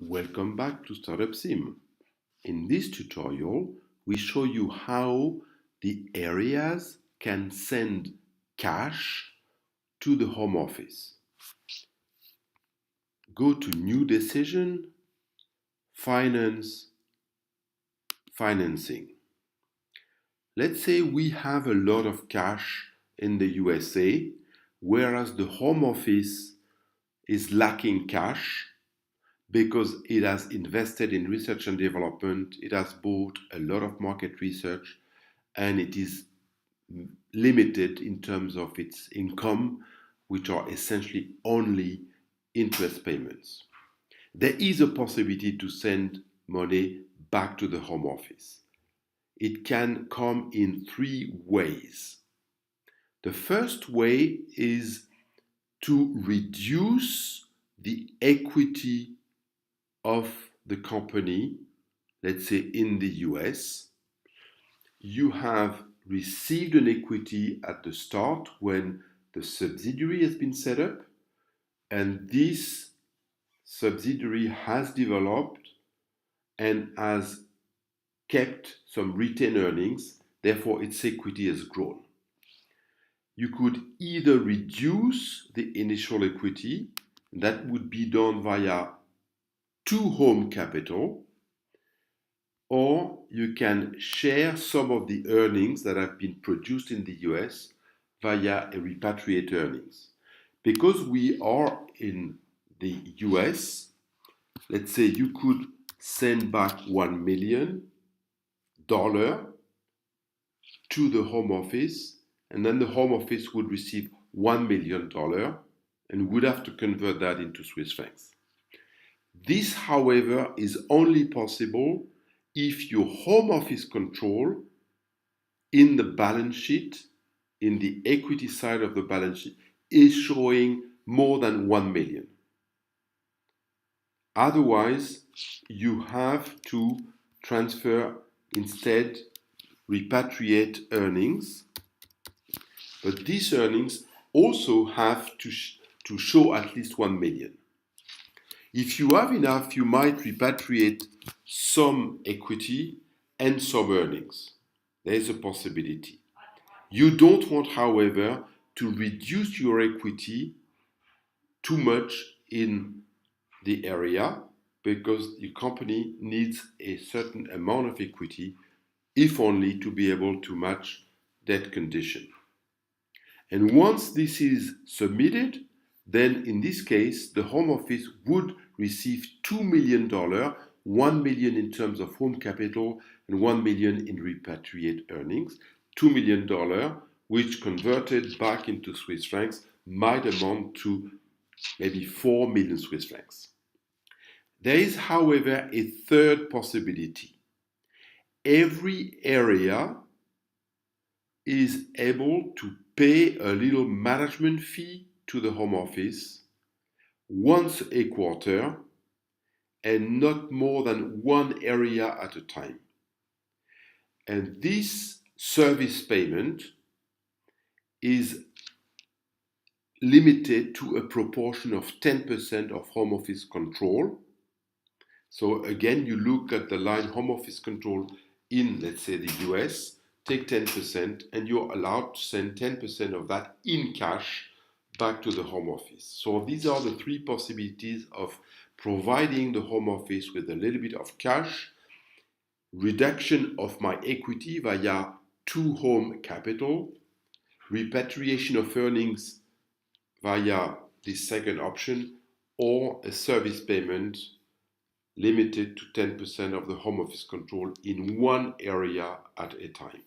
Welcome back to Startup Sim. In this tutorial, we show you how the areas can send cash to the home office. Go to New Decision, Finance, Financing. Let's say we have a lot of cash in the USA, whereas the home office is lacking cash because it has invested in research and development, it has bought a lot of market research, and it is limited in terms of its income, which are essentially only interest payments. There is a possibility to send money back to the home office. It can come in three ways. The first way is to reduce the equity of the company, let's say in the US. You have received an equity at the start when the subsidiary has been set up, and this subsidiary has developed and has kept some retained earnings, therefore its equity has grown. You could either reduce the initial equity, that would be done via to home capital, or you can share some of the earnings that have been produced in the US via a repatriate earnings. Because we are in the US, let's say you could send back $1 million to the home office, and then the home office would receive $1 million and would have to convert that into Swiss francs. This, however, is only possible if your home office control in the balance sheet, in the equity side of the balance sheet, is showing more than 1 million. Otherwise, you have to transfer instead repatriate earnings, but these earnings also have to show at least 1 million. If you have enough, you might repatriate some equity and some earnings. There is a possibility. You don't want, however, to reduce your equity too much in the area because your company needs a certain amount of equity, if only to be able to match that condition. And once this is submitted, then in this case, the home office would receive $2 million, 1 million in terms of home capital and 1 million in repatriate earnings. $2 million, which converted back into Swiss francs might amount to maybe 4 million Swiss francs. There is, however, a third possibility. Every area is able to pay a little management fee to the home office once a quarter and not more than one area at a time. And this service payment is limited to a proportion of 10% of home office control. So again, you look at the line home office control in, let's say, the US, take 10%, and you're allowed to send 10% of that in cash back to the home office. So these are the three possibilities of providing the home office with a little bit of cash, reduction of my equity via to home capital, repatriation of earnings via the second option, or a service payment limited to 10% of the home office control in one area at a time.